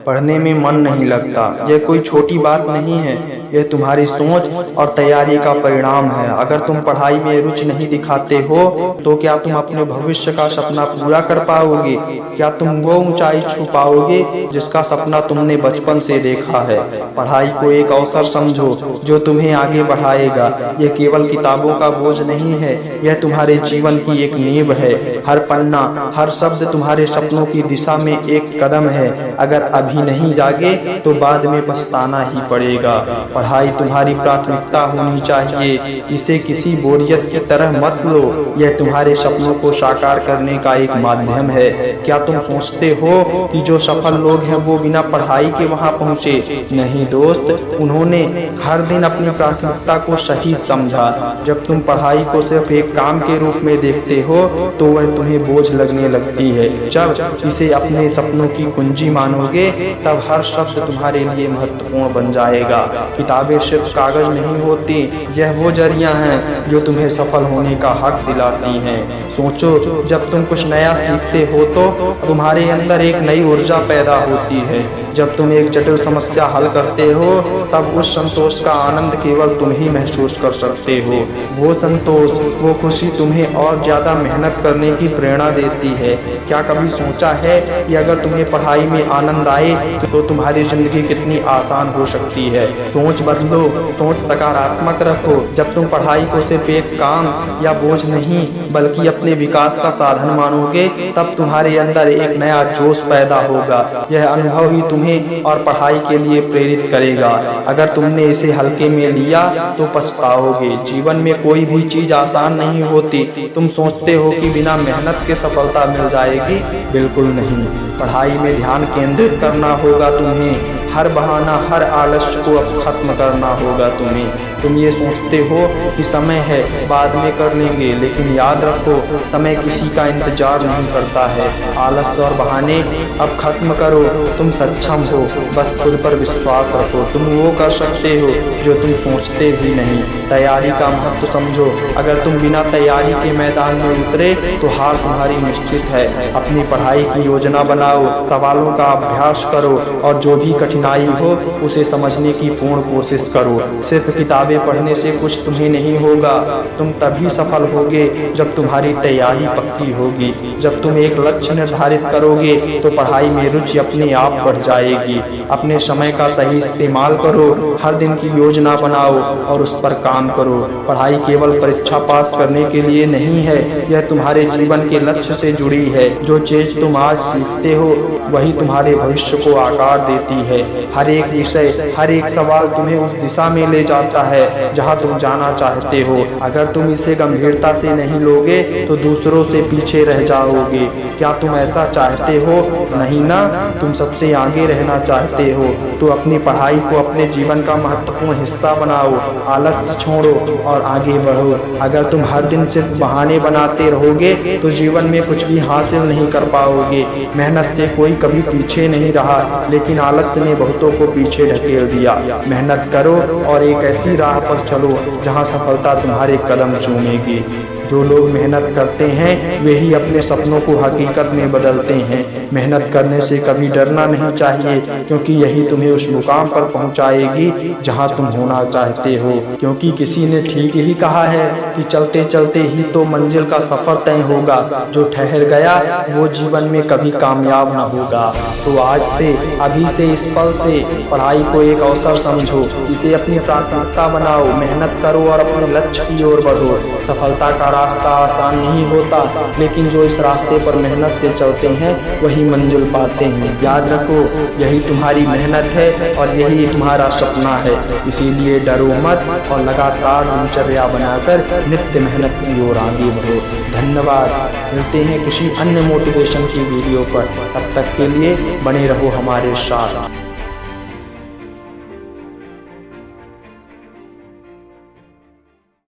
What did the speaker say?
पढ़ने में मन नहीं लगता, यह कोई छोटी बात नहीं है। यह तुम्हारी सोच और तैयारी का परिणाम है। अगर तुम पढ़ाई में रुचि नहीं दिखाते हो तो क्या तुम अपने भविष्य का सपना पूरा कर पाओगे? क्या तुम वो ऊंचाई छू पाओगे जिसका सपना तुमने बचपन से देखा है? पढ़ाई को एक अवसर समझो जो तुम्हें आगे बढ़ाएगा। यह केवल किताबों का बोझ नहीं है, यह तुम्हारे जीवन की एक नींव है। हर पन्ना, हर शब्द तुम्हारे सपनों की दिशा में एक कदम है। अगर अभी नहीं जागे तो बाद में पछताना ही पड़ेगा। पढ़ाई तुम्हारी प्राथमिकता होनी चाहिए, इसे किसी बोरियत की तरह मत लो। यह तुम्हारे सपनों को साकार करने का एक माध्यम है। क्या तुम सोचते हो कि जो सफल लोग हैं वो बिना पढ़ाई के वहां पहुंचे? नहीं दोस्त, उन्होंने हर दिन अपनी प्राथमिकता को सही समझा। जब तुम पढ़ाई को सिर्फ एक काम के रूप में देखते हो तो वह तुम्हें बोझ लगने लगती है। जब इसे अपने सपनों की कुंजी मानोगे तब हर शब्द तुम्हारे लिए महत्वपूर्ण बन जाएगा। किताबें सिर्फ कागज नहीं होती, यह वो जरिया हैं जो तुम्हें सफल होने का हक दिलाती हैं। सोचो, जब तुम कुछ नया सीखते हो तो तुम्हारे अंदर एक नई ऊर्जा पैदा होती है। जब तुम एक जटिल समस्या हल करते हो तब उस संतोष का आनंद केवल तुम ही महसूस कर सकते हो। वो संतोष, वो खुशी तुम्हें और ज्यादा मेहनत करने की प्रेरणा देती है। क्या कभी सोचा है कि अगर तुम्हें पढ़ाई में आनंद आए तो तुम्हारी जिंदगी कितनी आसान हो सकती है? सोच बदलो, सोच सकारात्मक रखो। जब तुम पढ़ाई को सिर्फ एक काम या बोझ नहीं बल्कि अपने विकास का साधन मानोगे तब तुम्हारे अंदर एक नया जोश पैदा होगा। यह अनुभव ही तुम्हें और पढ़ाई के लिए प्रेरित करेगा। अगर तुमने इसे हल्के में लिया तो पछताओगे। जीवन में कोई भी चीज आसान नहीं होती। तुम सोचते हो कि बिना मेहनत के सफलता मिल जाएगी, बिल्कुल नहीं। पढ़ाई में ध्यान केंद्रित करना होगा तुम्हें। हर बहाना, हर आलस्य को अब खत्म करना होगा तुम्हें। तुम ये सोचते हो कि समय है, बाद में कर लेंगे, लेकिन याद रखो समय किसी का इंतजार नहीं करता है। आलस्य और बहाने अब खत्म करो। तुम सक्षम हो, बस खुद पर विश्वास रखो। तुम वो कर सकते हो जो तुम सोचते भी नहीं। तैयारी का महत्व समझो। अगर तुम बिना तैयारी के मैदान में उतरे तो हार तुम्हारी निश्चित है। अपनी पढ़ाई की योजना बनाओ, सवालों का अभ्यास करो और जो भी कठिनाई हो उसे समझने की पूर्ण कोशिश करो। सिर्फ किताबें पढ़ने से कुछ तुम्हें नहीं होगा। तुम तभी सफल होगे जब तुम्हारी तैयारी पक्की होगी। जब तुम एक लक्ष्य निर्धारित करोगे तो पढ़ाई में रुचि अपने आप बढ़ जाएगी। अपने समय का सही इस्तेमाल करो, हर दिन की योजना बनाओ और उस पर काम करो। पढ़ाई केवल परीक्षा पास करने के लिए नहीं है, यह तुम्हारे जीवन के लक्ष्य से जुड़ी है। जो चीज तुम आज सीखते हो वही तुम्हारे भविष्य को आकार देती है। हर एक विषय, हर एक सवाल तुम्हें उस दिशा में ले जाता है जहां तुम जाना चाहते हो। अगर तुम इसे गंभीरता से नहीं लोगे तो दूसरों से पीछे रह जाओगे। क्या तुम ऐसा चाहते हो? नहीं ना, तुम सबसे आगे रहना चाहते हो तो अपनी पढ़ाई को अपने जीवन का महत्वपूर्ण हिस्सा बनाओ। आलस्य छोड़ो और आगे बढ़ो। अगर तुम हर दिन सिर्फ बहाने बनाते रहोगे तो जीवन में कुछ भी हासिल नहीं कर पाओगे। मेहनत से कोई कभी पीछे नहीं रहा, लेकिन आलस्य ने बहुतों को पीछे ढकेल दिया। मेहनत करो और एक ऐसी राह पर चलो जहां सफलता तुम्हारे कदम चूमेगी। जो लोग मेहनत करते हैं वे ही अपने सपनों को हकीकत में बदलते हैं। मेहनत करने से कभी डरना नहीं चाहिए, क्योंकि यही तुम्हें उस मुकाम पर पहुंचाएगी जहां तुम होना चाहते हो। क्योंकि किसी ने ठीक ही कहा है कि चलते चलते ही तो मंजिल का सफर तय होगा। जो ठहर गया वो जीवन में कभी कामयाब न होगा। तो आज से, अभी से, इस पल से पढ़ाई को एक अवसर समझो, इसे अपनी प्राथमिकता बनाओ। मेहनत करो और अपने लक्ष्य की ओर बढ़ो। सफलता का रास्ता आसान नहीं होता, लेकिन जो इस रास्ते पर मेहनत से चलते हैं वही मंजिल पाते हैं। याद रखो, यही तुम्हारी मेहनत है और यही तुम्हारा सपना है। इसीलिए डरो मत और लगातार दिनचर्या बनाकर नित्य मेहनत की ओर आगे बढ़ो। धन्यवाद। मिलते हैं किसी अन्य मोटिवेशन की वीडियो पर। तब तक के लिए बने रहो हमारे साथ।